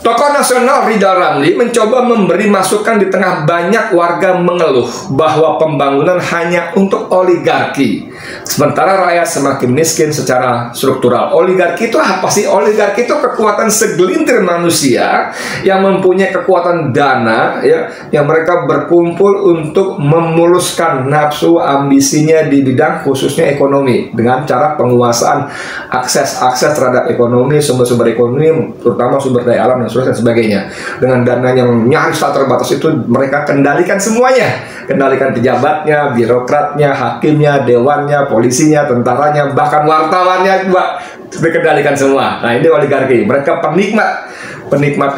Tokoh nasional Rizal Ramli mencoba memberi masukan di tengah banyak warga mengeluh bahwa pembangunan hanya untuk oligarki, sementara rakyat semakin miskin secara struktural. Oligarki itu apa sih? Oligarki itu kekuatan segelintir manusia yang mempunyai kekuatan dana, ya, yang mereka berkumpul untuk memuluskan nafsu ambisinya di bidang khususnya ekonomi dengan cara penguasaan akses terhadap ekonomi, sumber-sumber ekonomi, terutama sumber daya alam dan sebagainya. Dengan dana yang nyaris tak terbatas itu mereka kendalikan semuanya, kendalikan pejabatnya, birokratnya, hakimnya, dewannya, polisinya, tentaranya, bahkan wartawannya juga dikendalikan semua. Nah, ini oligarki. Mereka penikmat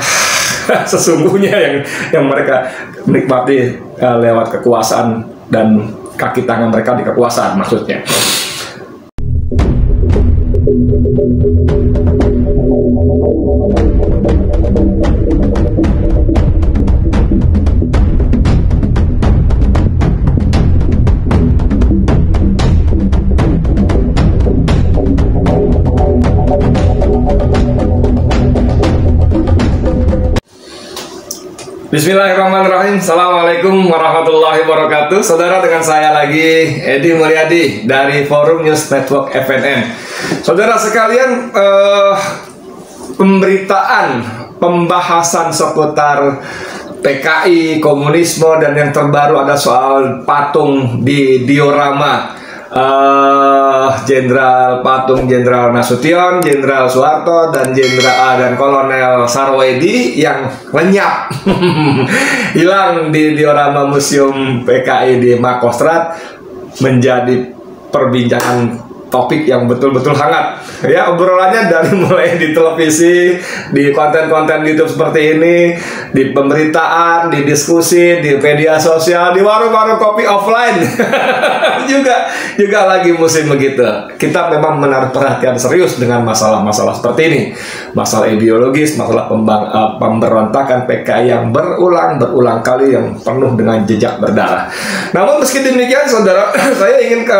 sesungguhnya yang mereka menikmati lewat kekuasaan dan kaki tangan mereka di kekuasaan, maksudnya. Bismillahirrahmanirrahim. Assalamualaikum warahmatullahi wabarakatuh. Saudara, dengan saya lagi Edi Mulyadi dari Forum News Network FNN. Saudara sekalian, pembahasan seputar PKI, komunisme, dan yang terbaru ada soal patung di diorama Jenderal Nasution, Jenderal Soeharto, dan Kolonel Sarwoedi yang lenyap hilang di diorama Museum PKI di Makostrat, menjadi perbincangan topik yang betul-betul hangat. Ya, obrolannya dari mulai di televisi, di konten-konten YouTube seperti ini, di pemberitaan, di diskusi, di media sosial, di warung-warung kopi offline. juga lagi musim begitu. Kita memang menaruh perhatian serius dengan masalah-masalah seperti ini. Masalah ideologis, masalah pemberontakan PKI yang berulang kali, yang penuh dengan jejak berdarah. Namun meski demikian, saudara, saya ingin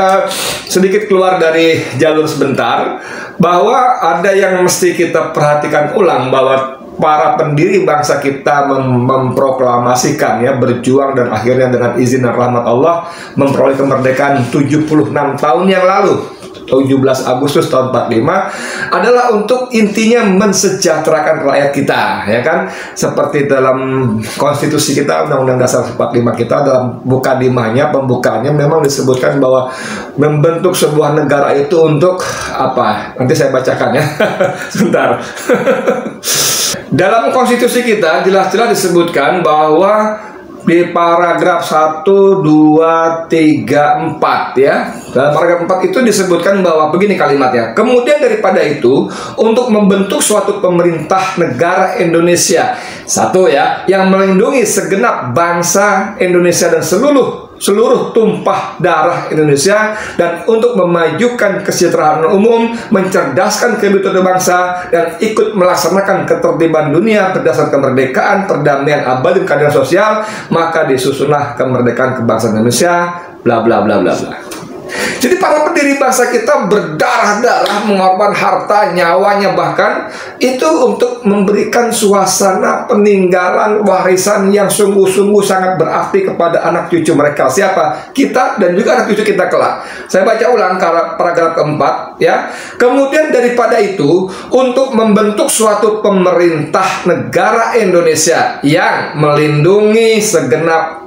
sedikit keluar dari jalur sebentar, bahwa ada yang mesti kita perhatikan ulang, bahwa para pendiri bangsa kita memproklamasikan, ya, berjuang dan akhirnya dengan izin dan rahmat Allah memperoleh kemerdekaan 76 tahun yang lalu, 17 Agustus tahun 45, adalah untuk intinya mensejahterakan rakyat kita, ya kan? Seperti dalam konstitusi kita, Undang-Undang Dasar 45 kita, dalam pembukaannya memang disebutkan bahwa membentuk sebuah negara itu untuk apa? Nanti saya bacakan, ya. Sebentar. Dalam konstitusi kita jelas-jelas disebutkan bahwa di paragraf 1, 2, 3, 4, ya. Dalam paragraf 4 itu disebutkan bahwa begini kalimatnya. Kemudian daripada itu, untuk membentuk suatu pemerintah negara Indonesia, satu, ya, yang melindungi segenap bangsa Indonesia dan seluruh tumpah darah Indonesia, dan untuk memajukan kesejahteraan umum, mencerdaskan kehidupan bangsa, dan ikut melaksanakan ketertiban dunia berdasarkan kemerdekaan, perdamaian abadi, dan keadilan sosial, maka disusunlah kemerdekaan kebangsaan Indonesia, bla bla bla bla bla. Jadi para pendiri bangsa kita berdarah-darah, mengorbankan harta, nyawanya bahkan, itu untuk memberikan suasana peninggalan warisan yang sungguh-sungguh sangat berarti kepada anak cucu mereka. Siapa? Kita dan juga anak cucu kita kelak. Saya baca ulang paragraf keempat, ya. Kemudian daripada itu, untuk membentuk suatu pemerintah negara Indonesia yang melindungi segenap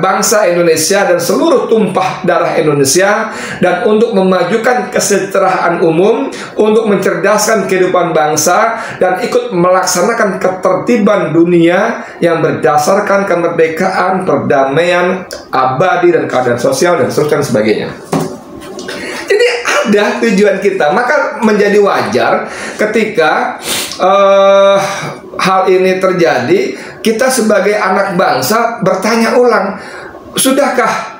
bangsa Indonesia dan seluruh tumpah darah Indonesia, dan untuk memajukan kesejahteraan umum, untuk mencerdaskan kehidupan bangsa, dan ikut melaksanakan ketertiban dunia yang berdasarkan kemerdekaan, perdamaian abadi, dan keadilan sosial, dan seterusnya dan sebagainya. Jadi ada tujuan kita, maka menjadi wajar ketika hal ini terjadi, kita sebagai anak bangsa bertanya ulang, sudahkah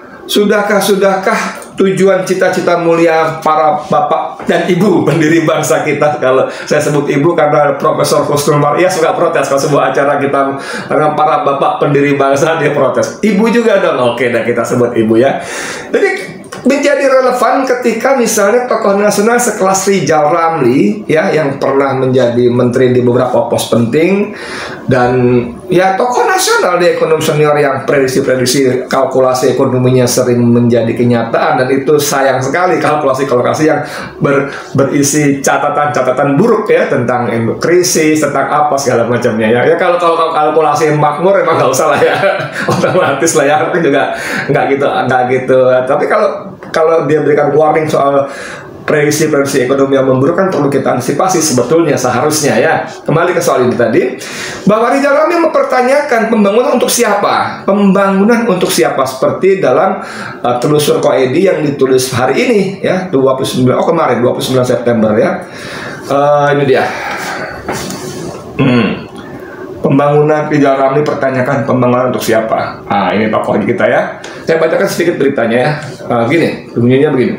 tujuan cita-cita mulia para bapak dan ibu pendiri bangsa kita? Kalau saya sebut ibu karena Profesor Husnul Maria suka protes kalau sebuah acara kita dengan para bapak pendiri bangsa, dia protes. Ibu juga dong, oke, dan kita sebut ibu, ya. Jadi menjadi relevan ketika misalnya tokoh nasional sekelas Rizal Ramli ya, yang pernah menjadi menteri di beberapa pos penting, dan ya tokoh nasional di ekonomi senior yang prediksi-prediksi kalkulasi ekonominya sering menjadi kenyataan, dan itu sayang sekali kalkulasi-kalkulasi yang berisi catatan-catatan buruk ya tentang krisis, tentang apa segala macamnya ya. Ya kalau kalkulasi makmur emang nggak usah lah ya, otomatis lah ya, aku juga nggak gitu. Tapi kalau dia berikan warning soal prediksi ekonomi yang memburuk, kan perlu kita antisipasi sebetulnya seharusnya ya. Kembali ke soal ini tadi, bahwa Rizal Ramli mempertanyakan pembangunan untuk siapa? Pembangunan untuk siapa? Seperti dalam telusur Koedi yang ditulis hari ini ya, 29 September ya. Ini dia. Pembangunan Rizal Ramli pertanyakan pembangunan untuk siapa? Ini tokoh kita ya. Saya bacakan sedikit beritanya ya. Gini, bunyinya begini.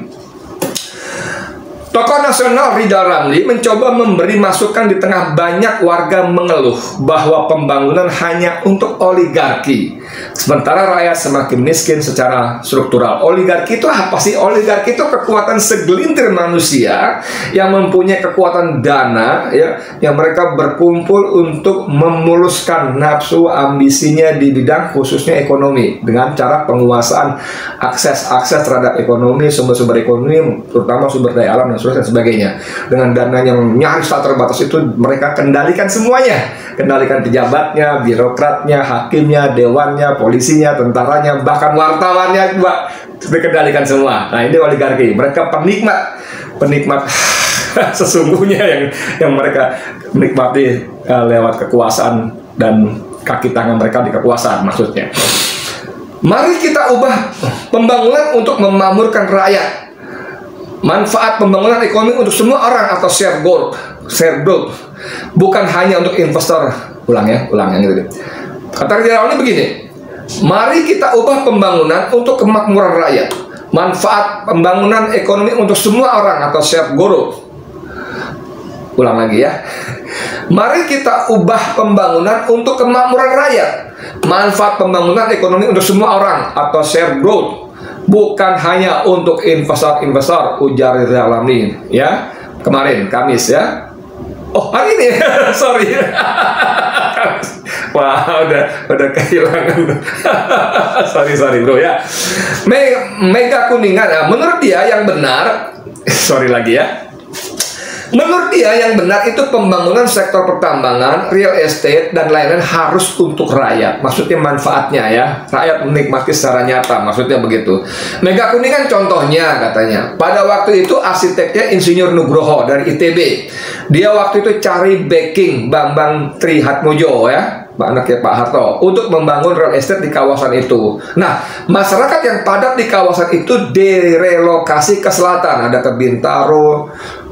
Tokoh nasional Rizal Ramli mencoba memberi masukan di tengah banyak warga mengeluh bahwa pembangunan hanya untuk oligarki, sementara rakyat semakin miskin secara struktural. Oligarki itu apa sih? Oligarki itu kekuatan segelintir manusia yang mempunyai kekuatan dana ya, yang mereka berkumpul untuk memuluskan nafsu ambisinya di bidang khususnya ekonomi dengan cara penguasaan akses terhadap ekonomi, sumber-sumber ekonomi, terutama sumber daya alam dan sebagainya. Dengan dana yang nyaris tak terbatas itu mereka kendalikan semuanya, kendalikan pejabatnya, birokratnya, hakimnya, dewannya, polisinya, tentaranya, bahkan wartawannya juga dikendalikan semua. Nah, ini oligarki. Mereka penikmat sesungguhnya yang mereka menikmati lewat kekuasaan dan kaki tangan mereka di kekuasaan maksudnya. Mari kita ubah pembangunan untuk memakmurkan rakyat. Manfaat pembangunan ekonomi untuk semua orang atau share growth, bukan hanya untuk investor. Ulang yang itu. Kata Rizal Ramli begini, mari kita ubah pembangunan untuk kemakmuran rakyat. Manfaat pembangunan ekonomi untuk semua orang atau share growth. Ulang lagi ya. Mari kita ubah pembangunan untuk kemakmuran rakyat. Manfaat pembangunan ekonomi untuk semua orang atau share growth, bukan hanya untuk investor, ujar Rizal Ramli ya, kemarin Kamis ya. Oh, hari ini sorry. Wah, udah kehilangan. sorry bro ya. Mega Kuningan, menurut dia yang benar, sorry lagi ya. Menurut dia yang benar itu pembangunan sektor pertambangan, real estate, dan lain-lain harus untuk rakyat. Maksudnya manfaatnya ya, rakyat menikmati secara nyata, maksudnya begitu. Mega Kuningan contohnya katanya, pada waktu itu arsiteknya Insinyur Nugroho dari ITB. Dia waktu itu cari backing Bambang Trihatmojo ya, anaknya Pak Harto, untuk membangun real estate di kawasan itu. Nah, masyarakat yang padat di kawasan itu direlokasi ke selatan, ada ke Bintaro,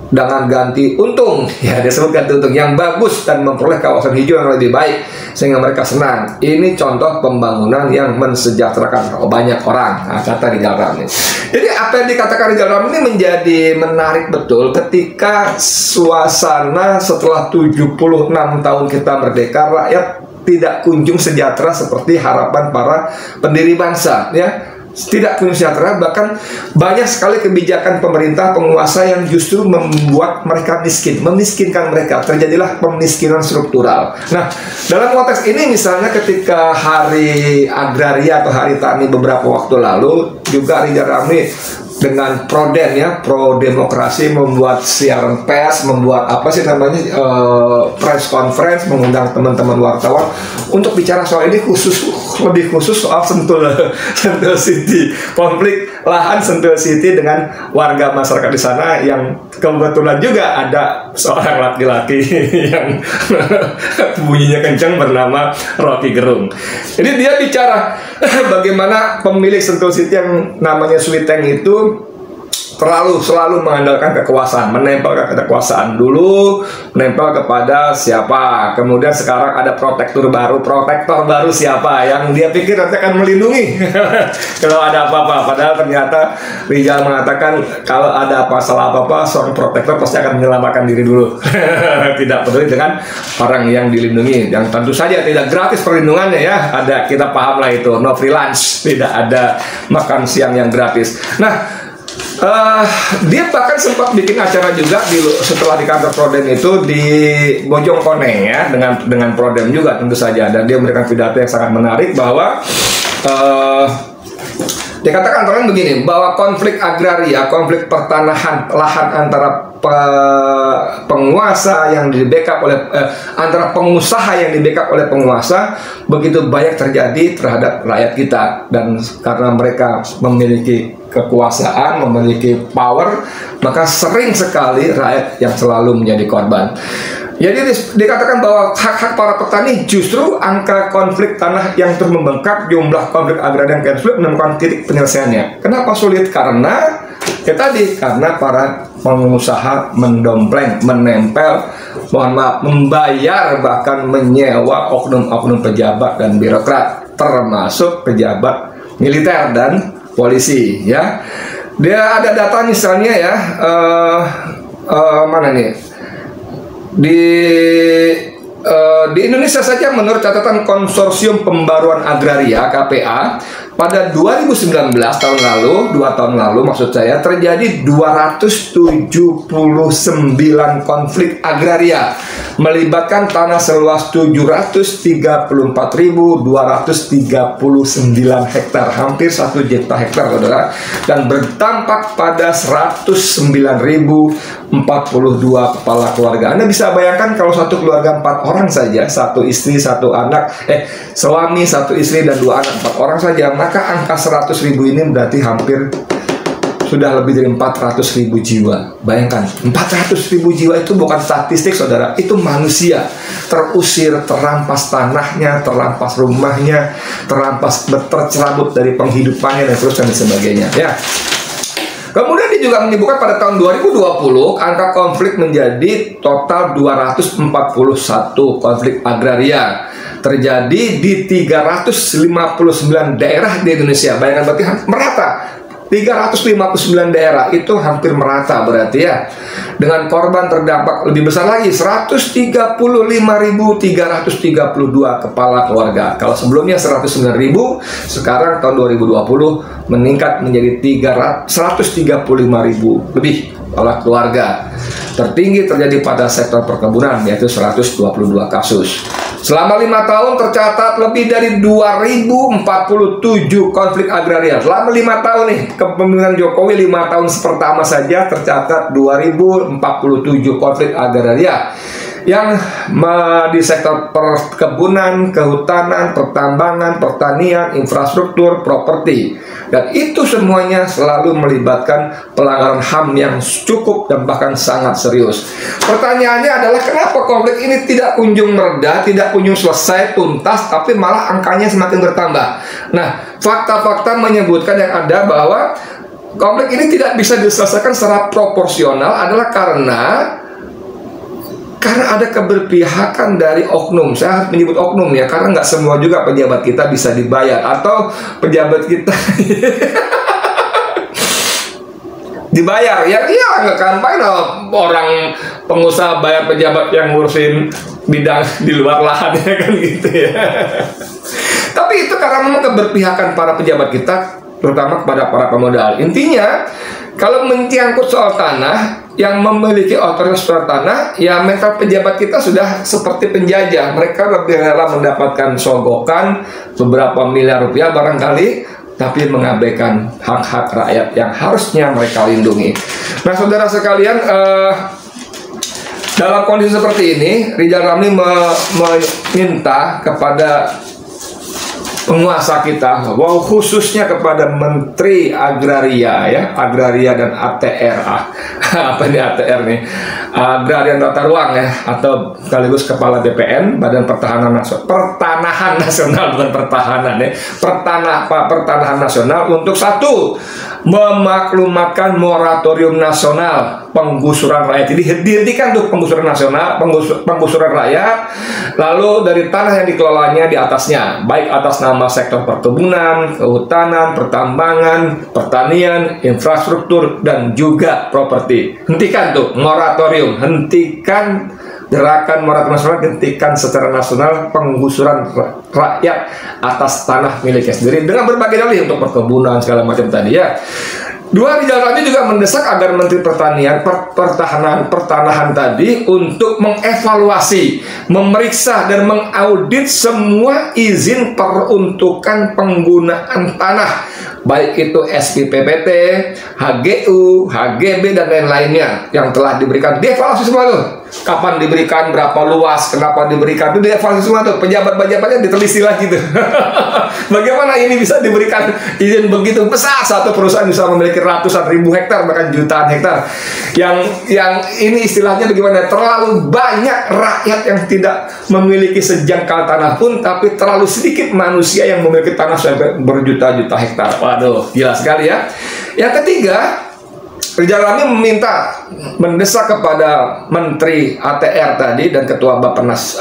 dengan ganti untung, ya disebut ganti untung yang bagus dan memperoleh kawasan hijau yang lebih baik sehingga mereka senang. Ini contoh pembangunan yang mensejahterakan banyak orang, kata Rizal Ramli. Jadi apa yang dikatakan Rizal Ramli ini menjadi menarik betul ketika suasana setelah 76 tahun kita merdeka, rakyat tidak kunjung sejahtera seperti harapan para pendiri bangsa ya. Tidak punya sejahtera, bahkan banyak sekali kebijakan pemerintah penguasa yang justru membuat mereka miskin, memiskinkan mereka. Terjadilah pemiskinan struktural. Nah, dalam konteks ini misalnya ketika Hari Agraria atau Hari Tani beberapa waktu lalu, juga Rizal Ramli dengan Proden ya, pro demokrasi, membuat siaran pers, membuat apa sih namanya press conference, mengundang teman-teman wartawan untuk bicara soal ini, lebih khusus soal Sentul City, konflik lahan Sentul City dengan warga masyarakat di sana yang kebetulan juga ada seorang laki-laki yang bunyinya kencang bernama Rocky Gerung. Jadi dia bicara bagaimana pemilik Sentul City yang namanya Sweeteng itu selalu mengandalkan kekuasaan, menempel ke kekuasaan dulu, menempel kepada siapa, kemudian sekarang ada protektor baru siapa yang dia pikir nanti akan melindungi kalau ada apa-apa. Padahal ternyata Rizal mengatakan kalau ada masalah apa-apa, seorang protektor pasti akan menyelamatkan diri dulu. Tidak peduli dengan orang yang dilindungi, yang tentu saja tidak gratis perlindungannya ya. Ada, kita paham lah itu, no free lunch, tidak ada makan siang yang gratis. Nah, Dia bahkan sempat bikin acara juga setelah di kantor Prodem itu di Bojongkoneng ya, dengan Prodem juga tentu saja, dan dia memberikan pidato yang sangat menarik bahwa dia katakan orang begini, bahwa konflik agraria, konflik pertanahan lahan antara penguasa yang di backup oleh antara pengusaha yang di backup oleh penguasa begitu banyak terjadi terhadap rakyat kita, dan karena mereka memiliki kekuasaan, memiliki power, maka sering sekali rakyat yang selalu menjadi korban. Jadi dikatakan bahwa hak-hak para petani justru angka konflik tanah yang terus membengkak, jumlah konflik agraria yang sulit menemukan titik penyelesaiannya. Kenapa sulit? Karena karena para pengusaha mendompleng, menempel, membayar bahkan menyewa oknum-oknum pejabat dan birokrat, termasuk pejabat militer dan polisi ya. Dia ada data misalnya ya, mana nih? Di Indonesia saja menurut catatan Konsorsium Pembaruan Agraria KPA pada 2019 tahun lalu, 2 tahun lalu maksud saya, terjadi 279 konflik agraria melibatkan tanah seluas 734.239 hektar, hampir 1 juta hektar, saudara, dan berdampak pada 109.042 kepala keluarga. Anda bisa bayangkan kalau satu keluarga 4 orang saja, 1 istri, 1 anak, suami, 1 istri dan 2 anak, 4 orang saja, maka angka 100.000 ini berarti hampir sudah lebih dari 400.000 jiwa. Bayangkan, 400.000 jiwa itu bukan statistik, saudara. Itu manusia terusir, terampas tanahnya, terampas rumahnya, tercerabut dari penghidupannya dan terus dan sebagainya. Ya. Kemudian dia juga menyebutkan pada tahun 2020 angka konflik menjadi total 241 konflik agraria terjadi di 359 daerah di Indonesia. Bayangkan, berarti merata. 359 daerah itu hampir merata berarti ya. Dengan korban terdampak lebih besar lagi, 135.332 kepala keluarga. Kalau sebelumnya 109.000, sekarang tahun 2020 meningkat menjadi 135.000 lebih kepala keluarga. Tertinggi terjadi pada sektor perkebunan, yaitu 122 kasus. Selama 5 tahun tercatat lebih dari 2047 konflik agraria. Selama 5 tahun nih, kepemimpinan Jokowi 5 tahun pertama saja tercatat 2047 konflik agraria yang di sektor perkebunan, kehutanan, pertambangan, pertanian, infrastruktur, properti. Dan itu semuanya selalu melibatkan pelanggaran HAM yang cukup dan bahkan sangat serius. Pertanyaannya adalah kenapa konflik ini tidak kunjung mereda, tidak kunjung selesai tuntas, tapi malah angkanya semakin bertambah. Nah, fakta-fakta menyebutkan yang ada bahwa konflik ini tidak bisa diselesaikan secara proporsional adalah karena ada keberpihakan dari oknum. Saya harus menyebut oknum ya, karena nggak semua juga pejabat kita bisa dibayar, atau pejabat kita dibayar ya. Iya, nggak kampanye orang pengusaha bayar pejabat yang ngurusin bidang di luar lahan ya kan gitu ya. Tapi itu karena memang keberpihakan para pejabat kita, terutama kepada para pemodal. Intinya, kalau menyangkut soal tanah, yang memiliki otoritas soal tanah, ya mental pejabat kita sudah seperti penjajah. Mereka lebih rela mendapatkan sogokan beberapa miliar rupiah barangkali, tapi mengabaikan hak-hak rakyat yang harusnya mereka lindungi. Nah, saudara sekalian, dalam kondisi seperti ini, Rizal Ramli meminta kepada penguasa kita, wow, khususnya kepada Menteri Agraria ya, Agraria dan ATR. Apa ini ATR nih? Agraria dan Tata Ruang ya, atau sekaligus Kepala BPN, Badan Pertanahan Nasional, bukan pertahanan ya, Pertanahan Nasional, untuk satu, memaklumatkan moratorium nasional penggusuran rakyat. Jadi dihentikan tuh penggusuran nasional, penggusuran rakyat, lalu dari tanah yang dikelolanya di atasnya, baik atas nama sektor perkebunan, kehutanan, pertambangan, pertanian, infrastruktur, dan juga properti. Hentikan tuh moratorium, hentikan gerakan moratorium nasional, hentikan secara nasional penggusuran rakyat atas tanah miliknya sendiri dengan berbagai dalih untuk perkebunan segala macam tadi ya. Dua, Rizal Ramli juga mendesak agar Menteri Pertanian, Pertanahan tadi untuk mengevaluasi, memeriksa dan mengaudit semua izin peruntukan penggunaan tanah, baik itu SIPPT, HGU, HGB dan lain-lainnya yang telah diberikan. Dievaluasi semua tuh. Kapan diberikan, berapa luas, kenapa diberikan, itu dievaluasi semua tuh. Pejabat-pejabatnya diteliti lagi tuh. Bagaimana ini bisa diberikan izin begitu besar, satu perusahaan bisa memiliki ratusan ribu hektar bahkan jutaan hektar. Yang ini istilahnya bagaimana? Terlalu banyak rakyat yang tidak memiliki sejengkal tanah pun, tapi terlalu sedikit manusia yang memiliki tanah sampai berjuta-juta hektar. Waduh, gila sekali ya. Yang ketiga, Rizal Ramli mendesak kepada Menteri ATR tadi dan Ketua Bappenas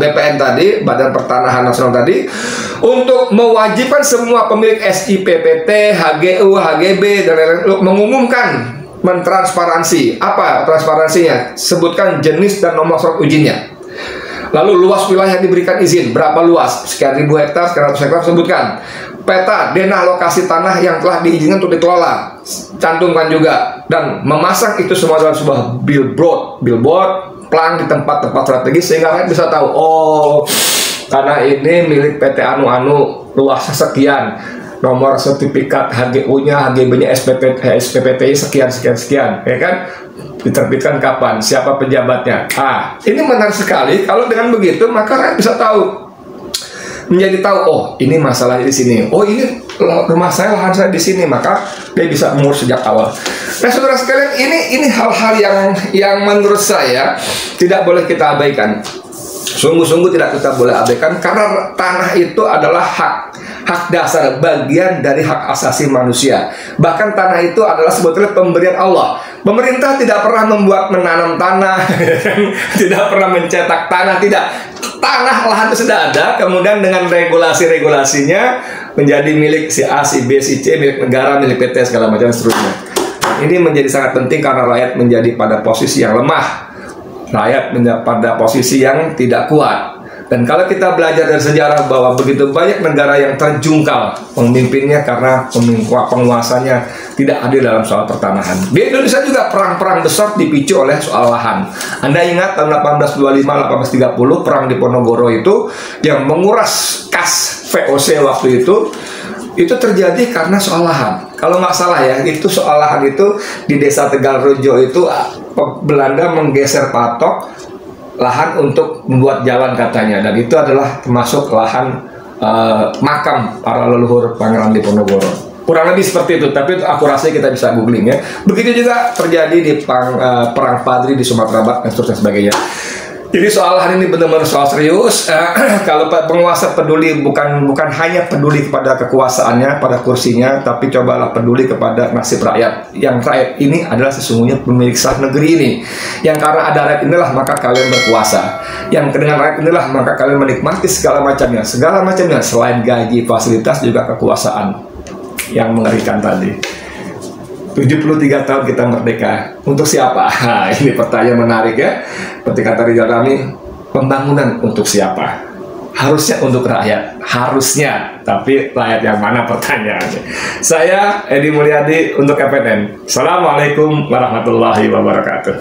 BPN tadi, Badan Pertanahan Nasional tadi, untuk mewajibkan semua pemilik SIPPT, HGU, HGB dan lain-lain mengumumkan, mentransparansi. Apa transparansinya? Sebutkan jenis dan nomor surat ujinya. Lalu luas wilayah diberikan izin, berapa luas? Sekian ribu hektar, sekian ratus hektar, sebutkan. Peta denah lokasi tanah yang telah diizinkan untuk dikelola, cantumkan juga. Dan memasang itu semua dalam sebuah billboard, plang di tempat-tempat strategis, sehingga rakyat bisa tahu, oh, tanah ini milik PT Anu-Anu, luasnya sekian, nomor sertifikat HGU-nya, HGB-nya, SPPT sekian, ya kan? Diterbitkan kapan, siapa pejabatnya. Ini menarik sekali. Kalau dengan begitu, maka rakyat bisa tahu. Menjadi tahu, oh ini masalahnya di sini, oh ini rumah saya, lahan saya di sini, maka dia bisa mengurus sejak awal. Nah, saudara sekalian, ini hal-hal yang menurut saya tidak boleh kita abaikan. Sungguh-sungguh tidak kita boleh abaikan, karena tanah itu adalah hak dasar, bagian dari hak asasi manusia. Bahkan tanah itu adalah sebetulnya pemberian Allah. Pemerintah tidak pernah menanam tanah, tidak pernah mencetak tanah, tidak. Tanah, lahan itu sudah ada, kemudian dengan regulasi-regulasinya menjadi milik si A, si B, si C, milik negara, milik PT, segala macam seterusnya. Ini menjadi sangat penting karena rakyat menjadi pada posisi yang lemah, rakyat menjadi pada posisi yang tidak kuat. Dan kalau kita belajar dari sejarah bahwa begitu banyak negara yang terjungkal pemimpinnya karena penguasanya tidak adil dalam soal pertanahan. Di Indonesia juga perang-perang besar dipicu oleh soal lahan. Anda ingat tahun 1825-1830 perang di Ponorogo itu yang menguras kas VOC waktu itu terjadi karena soal lahan. Kalau nggak salah ya, itu soal lahan itu di desa Tegalrejo itu Belanda menggeser patok lahan untuk membuat jalan katanya, dan itu adalah termasuk lahan makam para leluhur Pangeran Diponegoro. Kurang lebih seperti itu, tapi itu akurasi kita bisa googling ya. Begitu juga terjadi di perang Padri di Sumatera Barat dan sebagainya. Jadi soal lahan ini benar-benar soal serius. Kalau penguasa peduli bukan hanya peduli kepada kekuasaannya, pada kursinya, tapi cobalah peduli kepada nasib rakyat. Yang rakyat ini adalah sesungguhnya pemilik sah negeri ini. Yang karena ada rakyat inilah maka kalian berkuasa. Yang dengan rakyat inilah maka kalian menikmati segala macamnya selain gaji, fasilitas, juga kekuasaan yang mengerikan tadi. 73 tahun kita merdeka. Untuk siapa? Ini pertanyaan menarik ya. Seperti kata Rizal Ramli, pembangunan untuk siapa? Harusnya untuk rakyat. Harusnya. Tapi rakyat yang mana pertanyaannya? Saya Edi Mulyadi untuk FNN. Assalamualaikum warahmatullahi wabarakatuh.